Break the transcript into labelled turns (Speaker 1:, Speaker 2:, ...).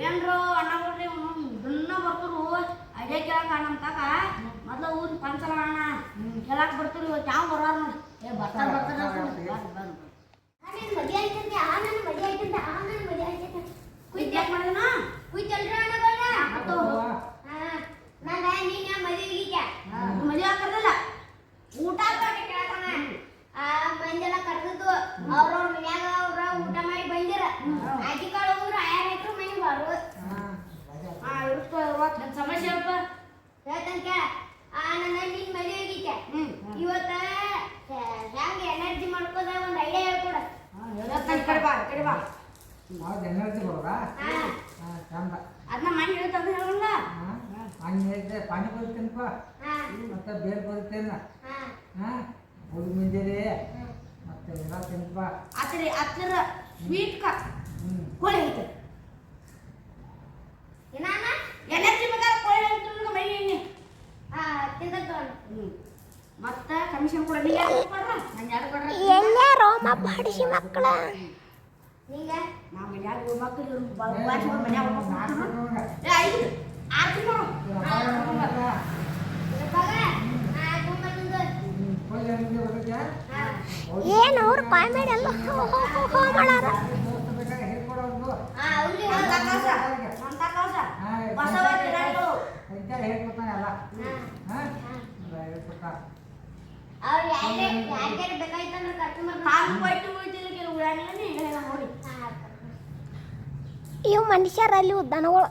Speaker 1: ಏನ್ರೋ ಅಣ್ಣಗಳ್ರಿ ದಿನ ಬರ್ತರು ಅದೇ ಕೇಳಕ ನಮ್ಮ ಕಾಕ ಮೊದ್ಲು ಊರಿನ ಪಂಚಲ ಅಣ್ಣ ಕೇಳಕ್ ಬರ್ತೀರಿ ಇವತ್ತು ಯಾವ ಬರೋರು ನೋಡಿ ಏ ಬರ್ತಾರ
Speaker 2: ಮದುವೆ ಆಯ್ತಂತೆ ಆ ನನ್ನ ಮದುವೆ ಆಯ್ತಂತೆ ಆ ನನ್ನ ಮದುವೆ ಆಯ್ತಂತೆ
Speaker 1: ಕುಯ್ತು ಯಾಕೆ ಮಾಡಿದನ
Speaker 2: ಕುಯ್ತಲ್ರ ಅಣ್ಣಗಳ್ರ
Speaker 1: ಮತ್ತು
Speaker 2: ನನ್ನ ನೀನ ಮದುವೆಗಿದ್ಯ
Speaker 1: ಮದುವೆ ಹಾಕರ್ದಲ್ಲ
Speaker 2: ಊಟ ಮಾಡಿ ಕೇಳ್ತಾನ ಆ ಮಂದೆಲ್ಲ ಕರೆದಿದ್ದು ಅವ್ರವ್ರ ಮನ್ಯಾಗ ಅವ್ರ ಊಟ ಮಾಡಿ ಬಂದಿರ ಆಕಿ ಕಾಳು ಹೋದ್ರ ಆಯಾರ ಹಾಕ್ರು ಮನೆಗೆ ಬರು
Speaker 1: ಇರುತ್ತೆ ಇವತ್ತು ಸಮಸ್ಯೆ ಅಲ್ಪ
Speaker 2: ಹೇಳ್ತಾನ ಕೇಳ ನನ್ನ ನಿನ್ ಮದುವೆಗಿದ್ಯ ಇವತ್ತ ಹೆಂಗ್ ಎನರ್ಜಿ ಮಾಡ್ಕೋದ ಒಂದ್ ಐಡಿಯಾ ಹೇಳ್ಕೊಡ
Speaker 1: ಕಡೆ ಬಾ
Speaker 3: ನಾವು ಎನರ್ಜಿ ಬರೋದಾ ಚಂದ
Speaker 1: ಅದನ್ನ ಮನೆ ಹೇಳ್ತಂದ್ರೆ ಹೇಳಲ್ಲ
Speaker 3: ಹಂಗೆ ಹೇಳಿದ್ದೆ ಪಾನಿಪುರಿ ತಿನ್ಪ ಮತ್ತೆ ಬೇರೆ ಬರುತ್ತೇನ ಹುಡುಗ ಮುಂಜಾನೆ ಮತ್ತೆ ಎಲ್ಲ ತಿನ್ಪ
Speaker 1: ಹತ್ತಿರ ಸ್ವೀಟ್ ಕೋಳಿ ಐತೆ
Speaker 2: ಏನಾನ
Speaker 1: ಎನರ್ಜಿ ಬೇಕಾದ್ರೆ ಕೋಳಿ ಐತೆ ಮೈ ಎಣ್ಣೆ
Speaker 2: ತಿಂದ
Speaker 1: ಮತ್ತೆ ಕಮಿಷನ್ ಕೂಡ ನೀವು ಯಾರು ಕೊಡ್ರ ನಾನು ಯಾರು ಕೊಡ್ರ
Speaker 4: ಎಣ್ಣೆ ರೋಮ ಬಡಿಸಿ ಮಕ್ಕಳ
Speaker 2: ನಿಂಗ
Speaker 1: ನಾವು ಮನ್ಯಾಗ ಮಕ್ಕಳು ಮನ್ಯಾಗ ಐದು 6 ತಿಂಗಳು
Speaker 4: ಏನು ಅವ್ರ ಕಾಮಿಡಿ ಎಲ್ಲ ಮಾಡಾರ ಇವು ಮನುಷ್ಯರಲ್ಲಿ ದನಗಳು